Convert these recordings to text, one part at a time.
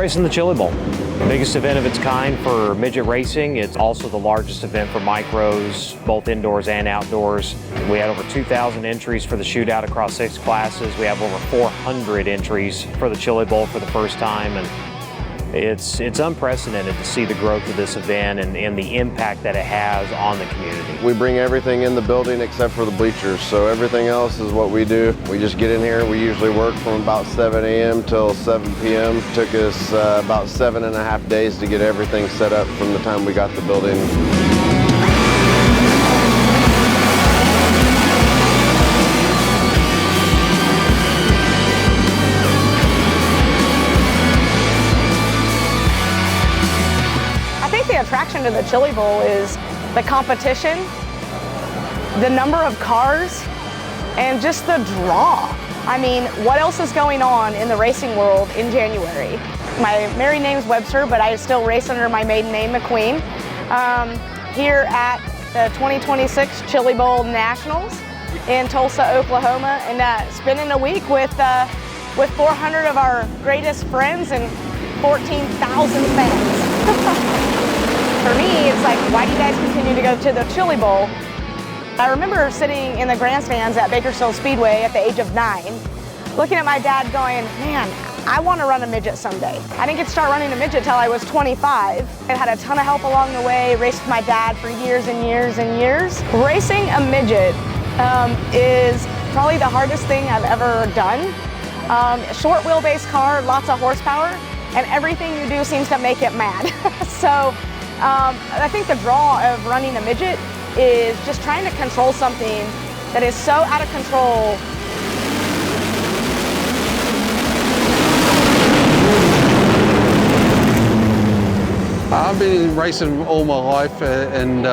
racing the Chili Bowl. Biggest event of its kind for midget racing. It's also the largest event for micros, both indoors and outdoors. We had over 2,000 entries for the shootout across 6 classes. We have over 400 entries for the Chili Bowl for the first time, and it's unprecedented to see the growth of this event and the impact that it has on the community. We bring everything in the building except for the bleachers, so everything else is what we do. We just get in here. We usually work from about 7 a.m. till 7 p.m. Took us about 7.5 days to get everything set up from the time we got the building. The attraction to the Chili Bowl is the competition, the number of cars, and just the draw. I mean, what else is going on in the racing world in January? My married name's Webster, but I still race under my maiden name, McQueen, here at the 2026 Chili Bowl Nationals in Tulsa, Oklahoma, and spending a week with 400 of our greatest friends and 14,000 fans. For me, it's like, why do you guys continue to go to the Chili Bowl? I remember sitting in the grandstands at Bakersfield Speedway at the age of 9, looking at my dad going, man, I want to run a midget someday. I didn't get to start running a midget till I was 25. I had a ton of help along the way, raced with my dad for years and years and years. Racing a midget is probably the hardest thing I've ever done. Short wheelbase car, lots of horsepower, and everything you do seems to make it mad. So. I think the draw of running a midget is just trying to control something that is so out of control. I've been racing all my life, and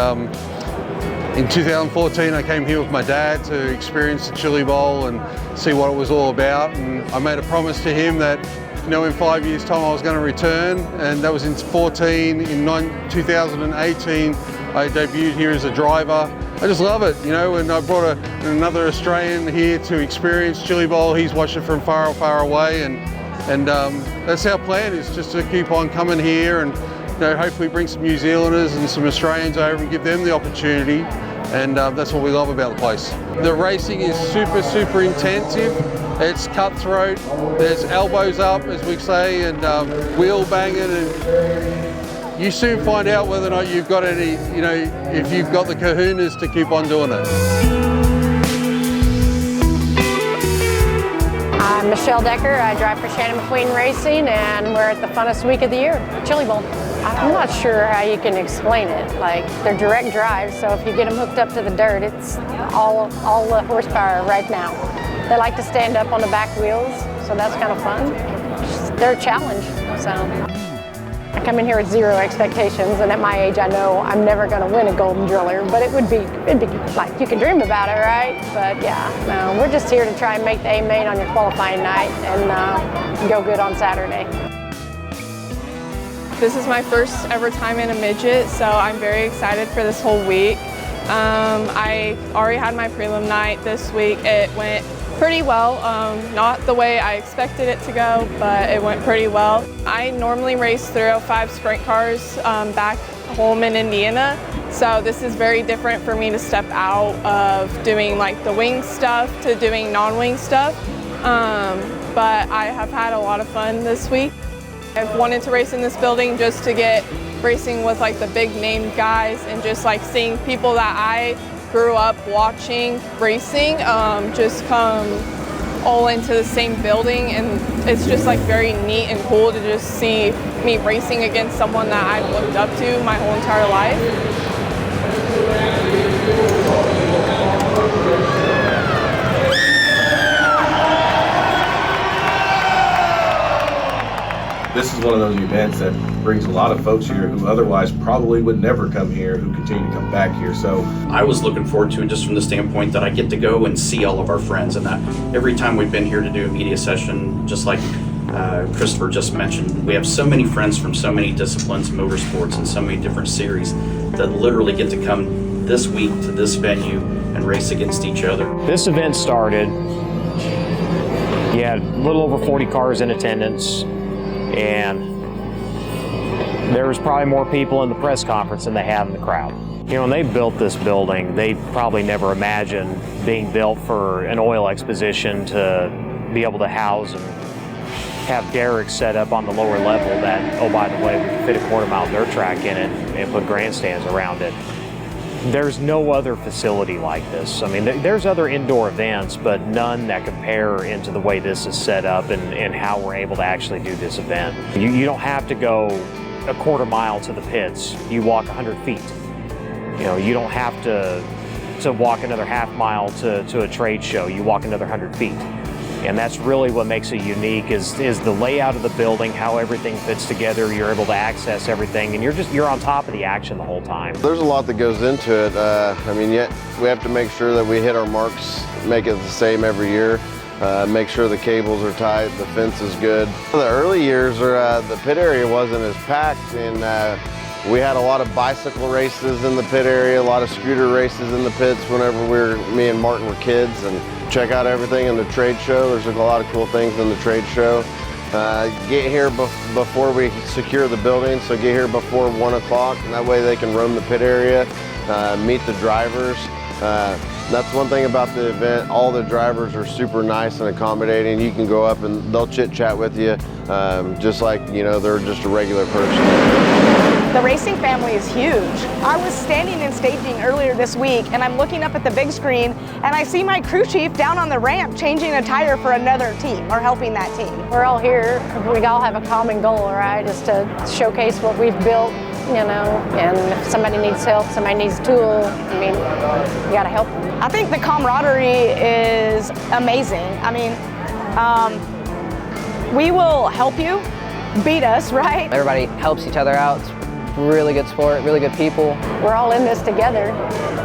in 2014 I came here with my dad to experience the Chili Bowl and see what it was all about, and I made a promise to him that in 5 years' time I was going to return, and that was in 14. In 2018 I debuted here as a driver. I just love it, and I brought another Australian here to experience Chili Bowl. He's watched it from far, far away, and that's our plan, is just to keep on coming here and hopefully bring some New Zealanders and some Australians over and give them the opportunity, and that's what we love about the place. The racing is super, super intensive. It's cutthroat, there's elbows up, as we say, and wheel banging, and you soon find out whether or not you've got any, if you've got the kahunas to keep on doing it. I'm Michelle Decker. I drive for Shannon McQueen Racing, and we're at the funnest week of the year, Chili Bowl. I'm not sure how you can explain it. Like, they're direct drives, so if you get them hooked up to the dirt, it's all the horsepower right now. They like to stand up on the back wheels, so that's kind of fun. They're a challenge, so. I come in here with 0 expectations, and at my age I know I'm never going to win a Golden Driller, but it'd be like, you can dream about it, right? But yeah, no, we're just here to try and make the A main on your qualifying night and go good on Saturday. This is my first ever time in a midget, so I'm very excited for this whole week. I already had my prelim night this week. It went pretty well, not the way I expected it to go, but it went pretty well. I normally race 305 sprint cars back home in Indiana, so this is very different for me to step out of doing like the wing stuff to doing non-wing stuff, but I have had a lot of fun this week. I've wanted to race in this building just to get racing with like the big name guys and just like seeing people that I grew up watching racing just come all into the same building, and it's just like very neat and cool to just see me racing against someone that I've looked up to my whole entire life. This is one of those events that brings a lot of folks here who otherwise probably would never come here, who continue to come back here. So I was looking forward to it just from the standpoint that I get to go and see all of our friends, and that every time we've been here to do a media session, just like Christopher just mentioned, we have so many friends from so many disciplines, motorsports, and so many different series that literally get to come this week to this venue and race against each other. This event started, you had a little over 40 cars in attendance, and There was probably more people in the press conference than they had in the crowd. You know, when they built this building, they probably never imagined being built for an oil exposition to be able to house and have derricks set up on the lower level that, oh, by the way, we can fit a quarter-mile dirt track in it and put grandstands around it. There's no other facility like this. I mean, there's other indoor events, but none that compare into the way this is set up and how we're able to actually do this event. You don't have to go a quarter mile to the pits. You walk 100 feet. You know, you don't have to walk another half mile to a trade show. You walk another 100 feet. And that's really what makes it unique is the layout of the building, how everything fits together. You're able to access everything, and you're on top of the action the whole time. There's a lot that goes into it. I mean, yet we have to make sure that we hit our marks, make it the same every year. Make sure the cables are tight, the fence is good. The early years, the pit area wasn't as packed, and we had a lot of bicycle races in the pit area, a lot of scooter races in the pits whenever me and Martin were kids, and check out everything in the trade show. There's a lot of cool things in the trade show. Get here before we secure the building, so get here before 1 o'clock, and that way they can roam the pit area, meet the drivers. That's one thing about the event. All the drivers are super nice and accommodating. You can go up and they'll chit chat with you, just like, you know, they're just a regular person. The racing family is huge. I was standing in staging earlier this week and I'm looking up at the big screen and I see my crew chief down on the ramp changing a tire for another team or helping that team. We're all here. We all have a common goal, right? Is to showcase what we've built, you know, and if somebody needs help, somebody needs a tool, I mean, you gotta help them. I think the camaraderie is amazing. I mean, we will help you beat us, right? Everybody helps each other out. It's really good sport, really good people. We're all in this together.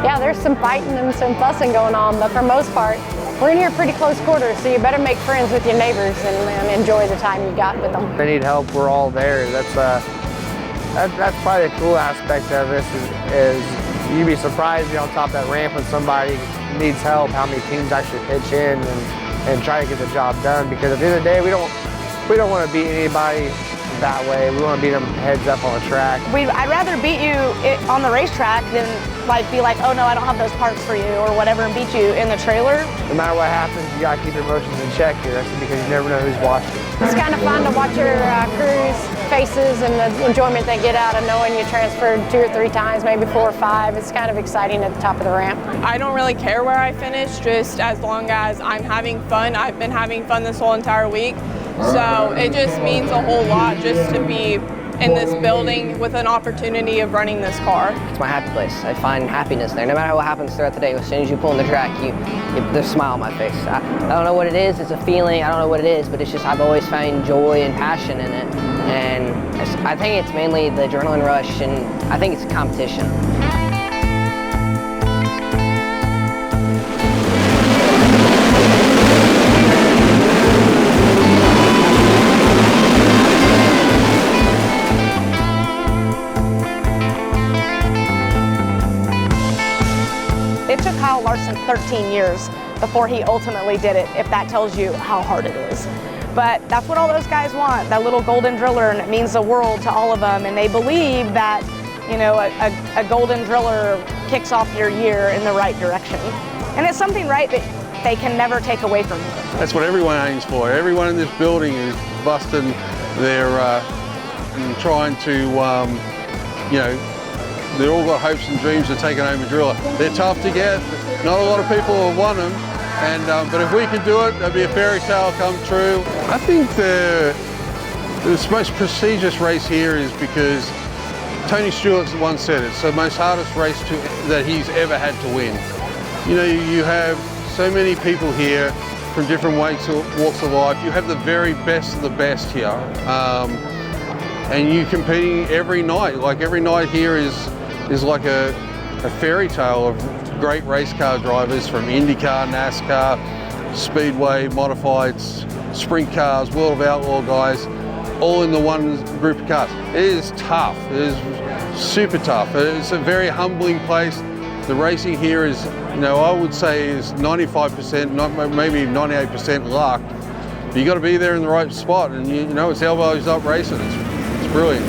Yeah, there's some fighting and some fussing going on, but for most part, we're in here pretty close quarters, so you better make friends with your neighbors and enjoy the time you got with them. If they need help, we're all there. That's probably the cool aspect of this is you'd be surprised to be on top of that ramp when somebody needs help, how many teams actually pitch in and try to get the job done. Because at the end of the day, we don't want to beat anybody that way. We want to beat them heads up on the track. I'd rather beat you on the racetrack than be like, oh no, I don't have those parts for you or whatever, and beat you in the trailer. No matter what happens, you got to keep your emotions in check here. That's because you never know who's watching. It's kind of fun to watch your crew's faces and the enjoyment they get out of knowing you transferred 2 or 3 times, maybe 4 or 5. It's kind of exciting at the top of the ramp. I don't really care where I finish, just as long as I'm having fun. I've been having fun this whole entire week. So it just means a whole lot just to be in this building with an opportunity of running this car. It's my happy place. I find happiness there. No matter what happens throughout the day, as soon as you pull in the track, there's a smile on my face. I don't know what it is. It's a feeling. I don't know what it is, but it's just I've always found joy and passion in it. And I think it's mainly the adrenaline rush, and I think it's competition. It took Kyle Larson 13 years before he ultimately did it, if that tells you how hard it is. But that's what all those guys want, that little golden driller, and it means the world to all of them. And they believe that, you know, a golden driller kicks off your year in the right direction. And it's something, right, that they can never take away from you. That's what everyone aims for. Everyone in this building is busting their and trying to, you know, they've all got hopes and dreams of taking home a driller. They're tough to get. Not a lot of people have won them, but if we can do it, that'd be a fairy tale come true. I think the most prestigious race here is because Tony Stewart's the one said it's the most hardest race that he's ever had to win. You know, you have so many people here from different walks of life. You have the very best of the best here. And you're competing every night. Like every night here is like a fairy tale of great race car drivers from IndyCar, NASCAR, Speedway, modifieds, sprint cars, World of Outlaw guys, all in the one group of cars. It is tough. It is super tough. It's a very humbling place. The racing here is, you know, I would say is 95%, maybe 98% luck. But you got to be there in the right spot, and you know it's elbows up racing. It's brilliant.